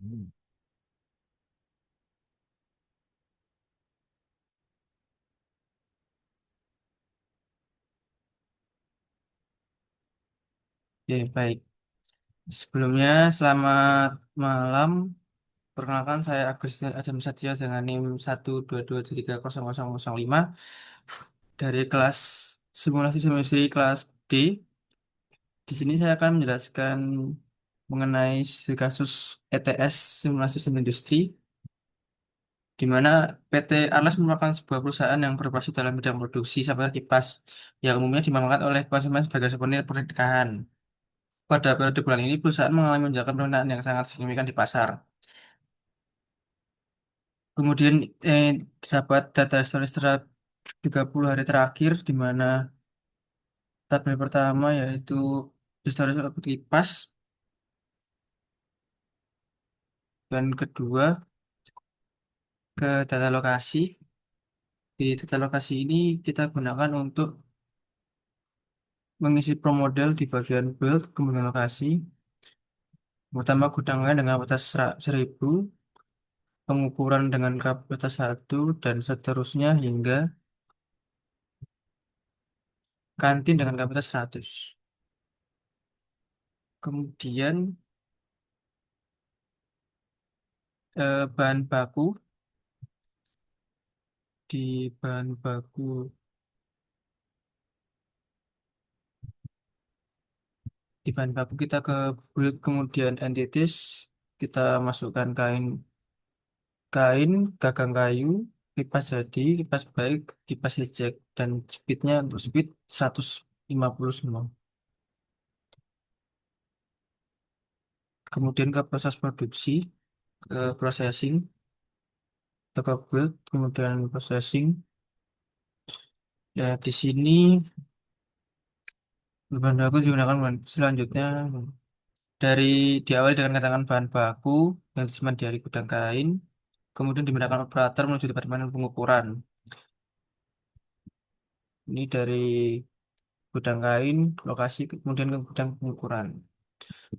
Oke, baik. Sebelumnya, selamat malam. Perkenalkan, saya Agustin Adam Satya dengan NIM 122730005 dari kelas simulasi semestri kelas D. Di sini saya akan menjelaskan mengenai kasus ETS simulasi sistem industri, di mana PT Arles merupakan sebuah perusahaan yang beroperasi dalam bidang produksi sampah kipas yang umumnya dimanfaatkan oleh konsumen sebagai souvenir pernikahan. Pada periode bulan ini, perusahaan mengalami lonjakan permintaan yang sangat signifikan di pasar. Kemudian eh, terdapat data historis terhadap 30 hari terakhir, di mana tabel pertama yaitu historis output kipas, dan kedua ke data lokasi. Di data lokasi ini kita gunakan untuk mengisi pro model di bagian build, kemudian lokasi. Pertama gudangnya dengan kapasitas 1000, pengukuran dengan kapasitas 1, dan seterusnya hingga kantin dengan kapasitas 100. Kemudian bahan baku, di bahan baku di bahan baku kita ke build, kemudian entities, kita masukkan kain kain gagang kayu, kipas jadi, kipas baik, kipas eject, dan speednya untuk speed 150 semua. Kemudian ke proses produksi, ke processing, atau ke build, kemudian processing. Ya, di sini bahan baku digunakan selanjutnya dari diawali dengan keterangan bahan baku yang disimpan dari gudang kain, kemudian dimudahkan operator menuju departemen pengukuran. Ini dari gudang kain, lokasi, kemudian ke gudang pengukuran.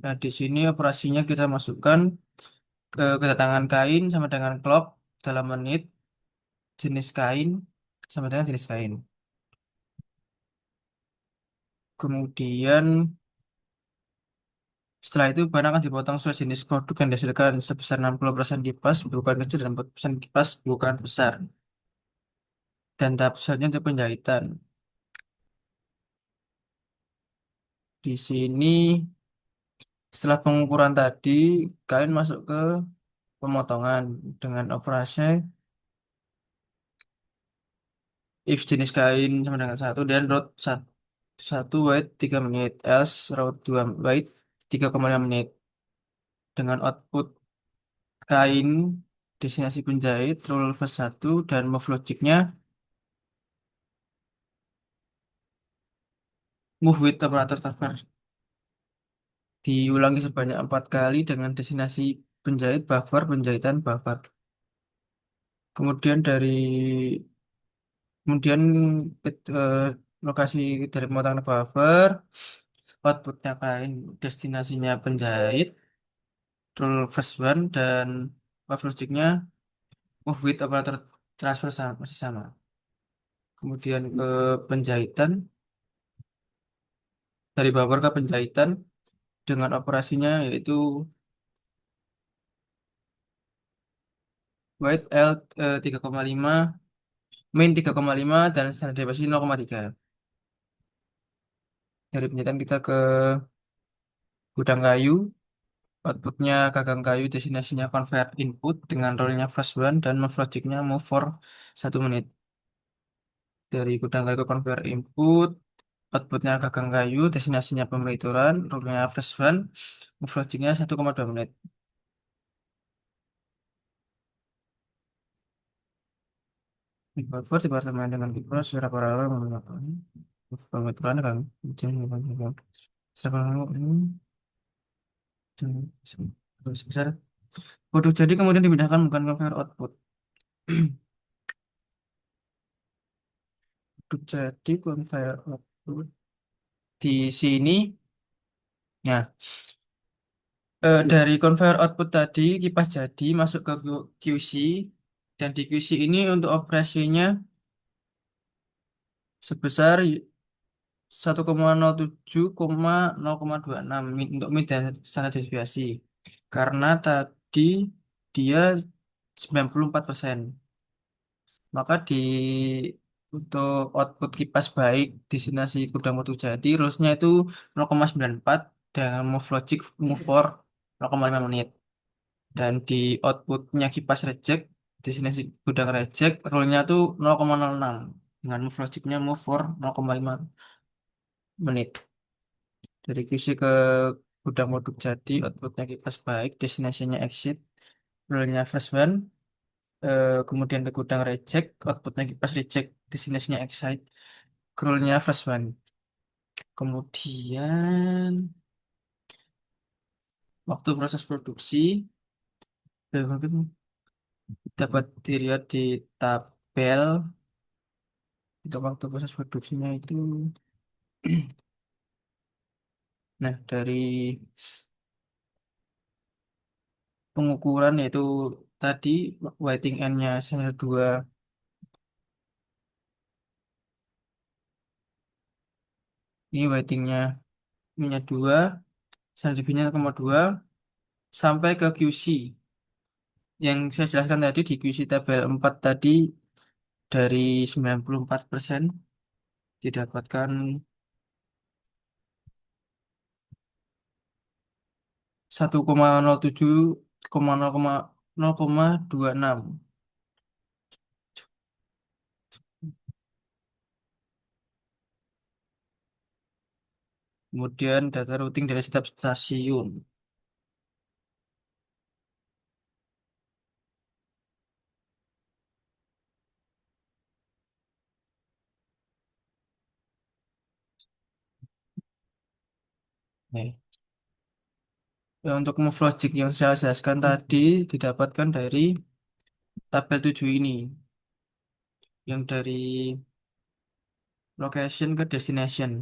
Nah, di sini operasinya kita masukkan ke kedatangan kain sama dengan clock dalam menit, jenis kain sama dengan jenis kain. Kemudian setelah itu bahan akan dipotong sesuai jenis produk yang dihasilkan sebesar 60% kipas berukuran kecil dan 40% kipas berukuran besar. Dan tahap selanjutnya untuk penjahitan. Di sini setelah pengukuran tadi, kain masuk ke pemotongan dengan operasi if jenis kain sama dengan satu, dan route satu wait 3 menit, else route 2 wait 3,5 menit. Dengan output kain destinasi penjahit, rule first 1, dan move logicnya move with operator transfer. Diulangi sebanyak 4 kali dengan destinasi penjahit, buffer, penjahitan, buffer. Kemudian kemudian eh, lokasi dari pemotongan buffer, outputnya kain, destinasinya penjahit, rule first one, dan move logicnya move with operator transfer masih sama. Kemudian ke penjahitan, dari buffer ke penjahitan dengan operasinya yaitu wait L 3,5, main 3,5, dan standar deviasi 0,3. Dari penjahitan kita ke gudang kayu, outputnya gagang kayu, destinasinya convert input dengan role-nya first one, dan move logicnya move for 1 menit. Dari gudang kayu ke convert input, outputnya gagang kayu, destinasinya pemelituran, role-nya first one, move logicnya 1,2 menit. Di buffer dipartemen dengan kipas secara paralel menggunakan pemelituran kan. Secara paralel ini sebesar produk jadi kemudian dipindahkan bukan convert output. Produk jadi convert output di sini. Ya, Dari conveyor output tadi, kipas jadi masuk ke QC, dan di QC ini untuk operasinya sebesar 1,07,0,26 untuk mid dan standar deviasi. Karena tadi dia 94%. Maka untuk output kipas baik destinasi gudang mutu jadi rulesnya itu 0,94 dengan move logic move for 0,5 menit. Dan di outputnya kipas reject destinasi gudang reject rule-nya tuh 0,06 dengan move logicnya move for 0,5 menit. Dari QC ke gudang produk jadi, outputnya kipas baik, destinasinya exit, rule-nya first one, kemudian ke gudang reject, outputnya kipas reject, destinasinya excite, rule-nya first one. Kemudian waktu proses produksi, mungkin dapat dilihat di tabel untuk waktu proses produksinya itu. Nah, dari pengukuran yaitu tadi waiting N-nya standar 2, ini waitingnya minyak 2, standar deviasinya 0,2 sampai ke QC. Yang saya jelaskan tadi di QC tabel 4 tadi dari 94% didapatkan 1,07,0,26. Kemudian data routing dari setiap stasiun. Nih. Ya, untuk move logic yang saya jelaskan tadi didapatkan dari tabel 7 ini. Yang dari location ke destination.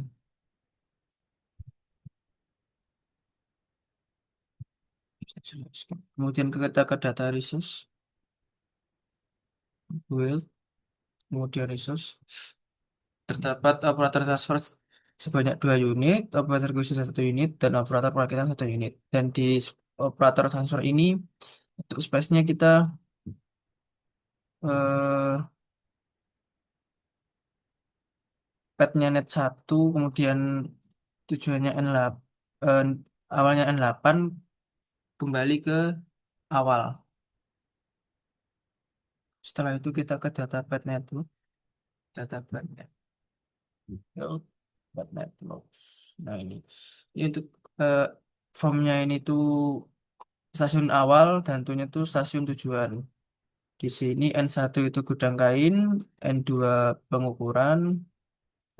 Kemudian kita ke data resource, build, kemudian resource. Terdapat operator transfer sebanyak 2 unit, operator khusus 1 unit, dan operator perakitan 1 unit. Dan di operator transfer ini, untuk space-nya kita eh, pad-nya net 1, kemudian tujuannya N8, awalnya N8, kembali ke awal. Setelah itu kita ke data pad network, data pad network, pad network. Nah ini untuk eh, formnya ini tuh stasiun awal dan tentunya tuh stasiun tujuan. Di sini N1 itu gudang kain, N2 pengukuran,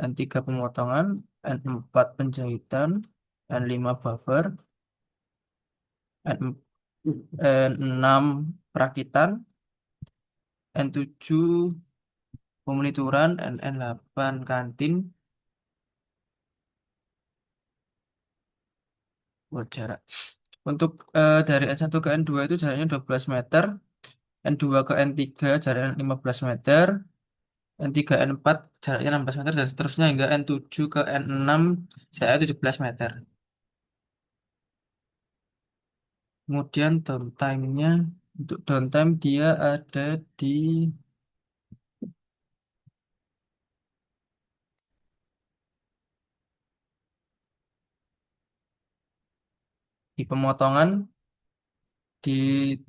N3 pemotongan, N4 penjahitan, N5 buffer, N6 perakitan, N7 pemelituran, dan N8 kantin buat jarak. Untuk dari N1 ke N2 itu jaraknya 12 meter, N2 ke N3 jaraknya 15 meter, N3 N4 jaraknya 16 meter, dan seterusnya hingga N7 ke N6 jaraknya 17 meter. Kemudian downtime-nya, untuk downtime dia ada di pemotongan, di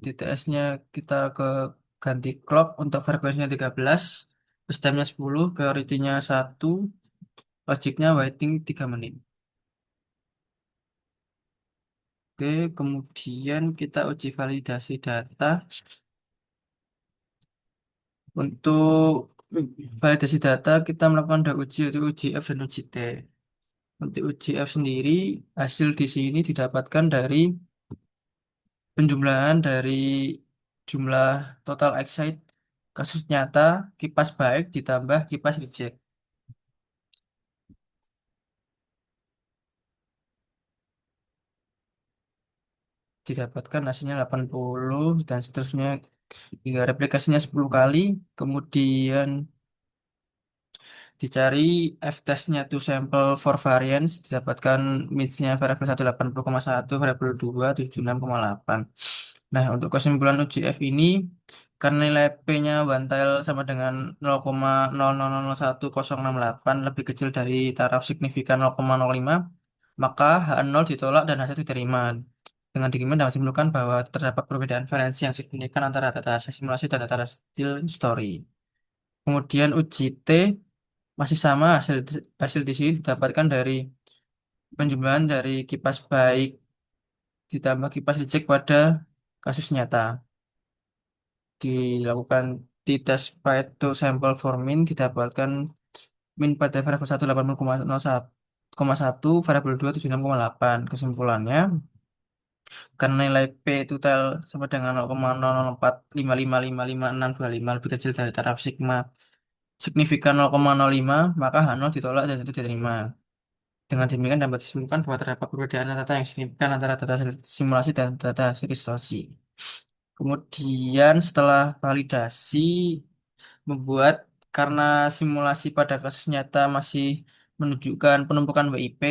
TTS-nya kita ke ganti clock untuk frekuensinya 13, bus time-nya 10, priority-nya 1, logiknya waiting 3 menit. Oke, kemudian kita uji validasi data. Untuk validasi data kita melakukan dua uji yaitu uji F dan uji T. Untuk uji F sendiri, hasil di sini didapatkan dari penjumlahan dari jumlah total excite kasus nyata kipas baik ditambah kipas reject. didapatkan hasilnya 80 dan seterusnya hingga replikasinya 10 kali. Kemudian dicari f-testnya to sample for variance, didapatkan mixnya variabel 1 80,1, variabel 2 76,8. Nah, untuk kesimpulan uji F ini, karena nilai P-nya Bantail sama dengan 0,0001068 lebih kecil dari taraf signifikan 0,05, maka H0 ditolak dan H1 diterima. Dengan demikian dapat disimpulkan bahwa terdapat perbedaan variansi yang signifikan antara data hasil simulasi dan data hasil history. Kemudian uji T masih sama, hasil hasil di sini didapatkan dari penjumlahan dari kipas baik ditambah kipas dicek pada kasus nyata. Dilakukan t-test Pareto sample for min didapatkan min pada variabel 1 80,01, variabel 2 76,8. Kesimpulannya, karena nilai P total sama dengan 0,00455552625 lebih kecil dari taraf sigma signifikan 0,05, maka H0 ditolak dan itu diterima. Dengan demikian dapat disimpulkan bahwa terdapat perbedaan data yang signifikan antara data hasil simulasi dan data hasil distorsi. Kemudian setelah validasi membuat karena simulasi pada kasus nyata masih menunjukkan penumpukan WIP,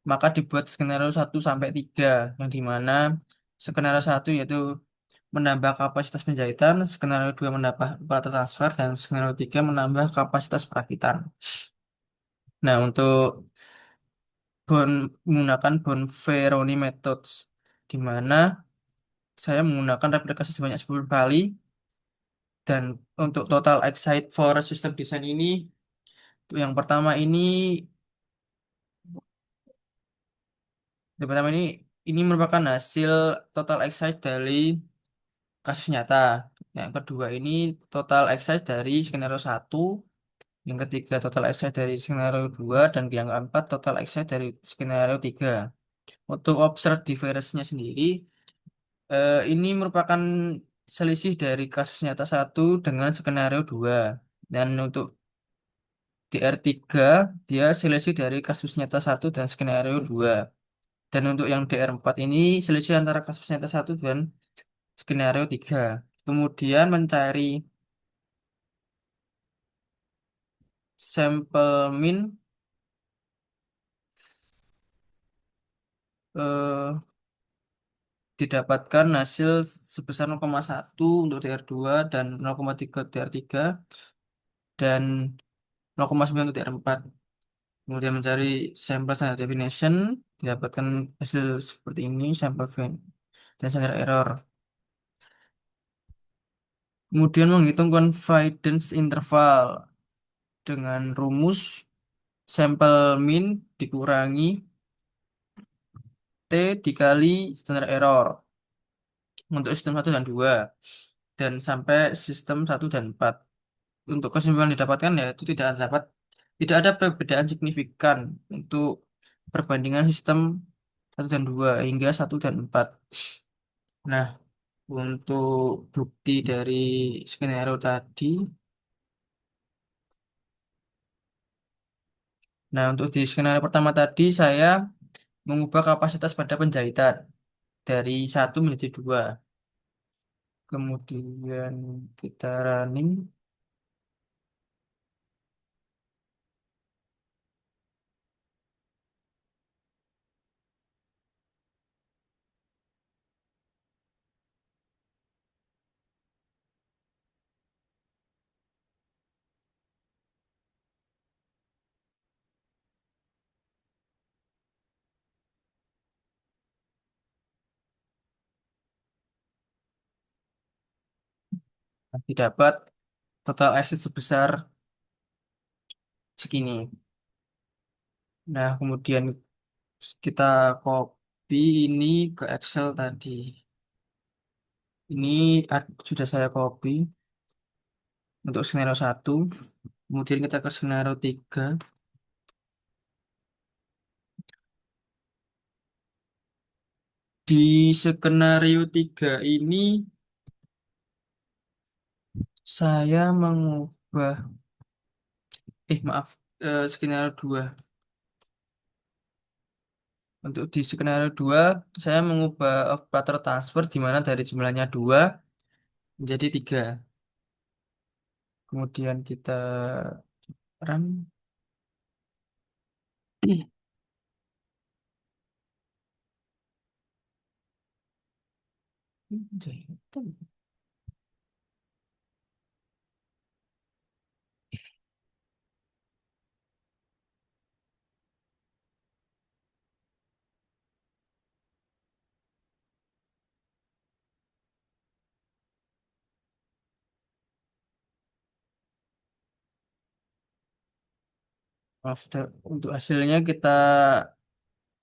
maka dibuat skenario 1 sampai 3 yang dimana skenario 1 yaitu menambah kapasitas penjahitan, skenario 2 menambah batas transfer, dan skenario 3 menambah kapasitas perakitan. Nah, untuk menggunakan Bonferroni methods, di mana saya menggunakan replikasi sebanyak 10 kali, dan untuk total excite for system design ini, yang pertama ini, yang pertama ini merupakan hasil total excite dari kasus nyata. Yang kedua ini total excite dari skenario 1, yang ketiga total excite dari skenario 2, dan yang keempat total excite dari skenario 3. Untuk observed difference-nya sendiri, ini merupakan selisih dari kasus nyata 1 dengan skenario 2. Dan untuk DR3, dia selisih dari kasus nyata 1 dan skenario 2. Dan untuk yang DR4 ini selisih antara kasus nyata 1 dan skenario 3. Kemudian mencari sampel min, eh, didapatkan hasil sebesar 0,1 untuk DR2 dan 0,3 DR3 dan 0,9 untuk DR4. Kemudian mencari sampel standard deviation, didapatkan hasil seperti ini, sampel dan standard error. Kemudian menghitung confidence interval dengan rumus sampel min dikurangi T dikali standard error untuk sistem 1 dan 2, dan sampai sistem 1 dan 4. Untuk kesimpulan didapatkan yaitu tidak ada perbedaan signifikan untuk perbandingan sistem 1 dan 2 hingga 1 dan 4. Nah, untuk bukti dari skenario tadi, nah untuk di skenario pertama tadi saya mengubah kapasitas pada penjahitan dari 1 menjadi 2. Kemudian kita running. Didapat total exit sebesar segini. Nah, kemudian kita copy ini ke Excel tadi. Ini sudah saya copy untuk skenario 1. Kemudian kita ke skenario 3. Di skenario 3 ini saya mengubah, maaf, skenario 2. Untuk di skenario 2, saya mengubah operator transfer di mana dari jumlahnya 2 menjadi 3. Kemudian kita run. Untuk hasilnya kita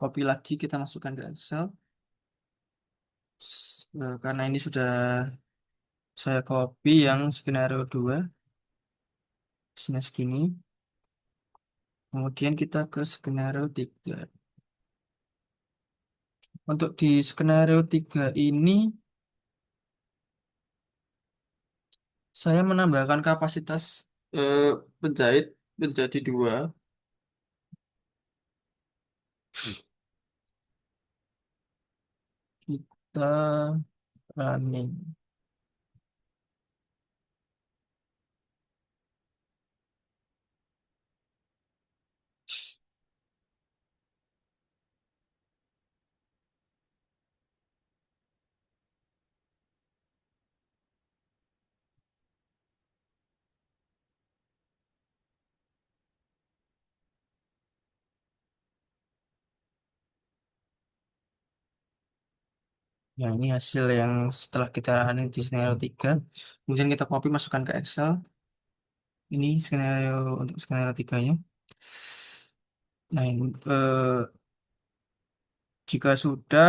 copy lagi, kita masukkan ke Excel. Karena ini sudah saya copy yang skenario 2, hasilnya segini. Kemudian kita ke skenario 3. Untuk di skenario 3 ini, saya menambahkan kapasitas eh, penjahit menjadi 2. Kita running. Ya, ini hasil yang setelah kita running di skenario 3. Kemudian kita copy masukkan ke Excel. Ini skenario untuk skenario 3-nya. Nah, jika sudah,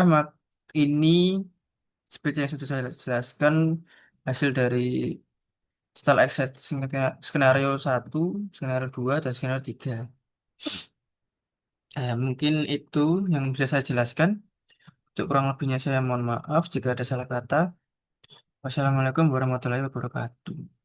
ini seperti yang sudah saya jelaskan, hasil dari setelah Excel skenario 1, skenario 2, dan skenario 3. Mungkin itu yang bisa saya jelaskan. Untuk kurang lebihnya saya mohon maaf jika ada salah kata. Wassalamualaikum warahmatullahi wabarakatuh.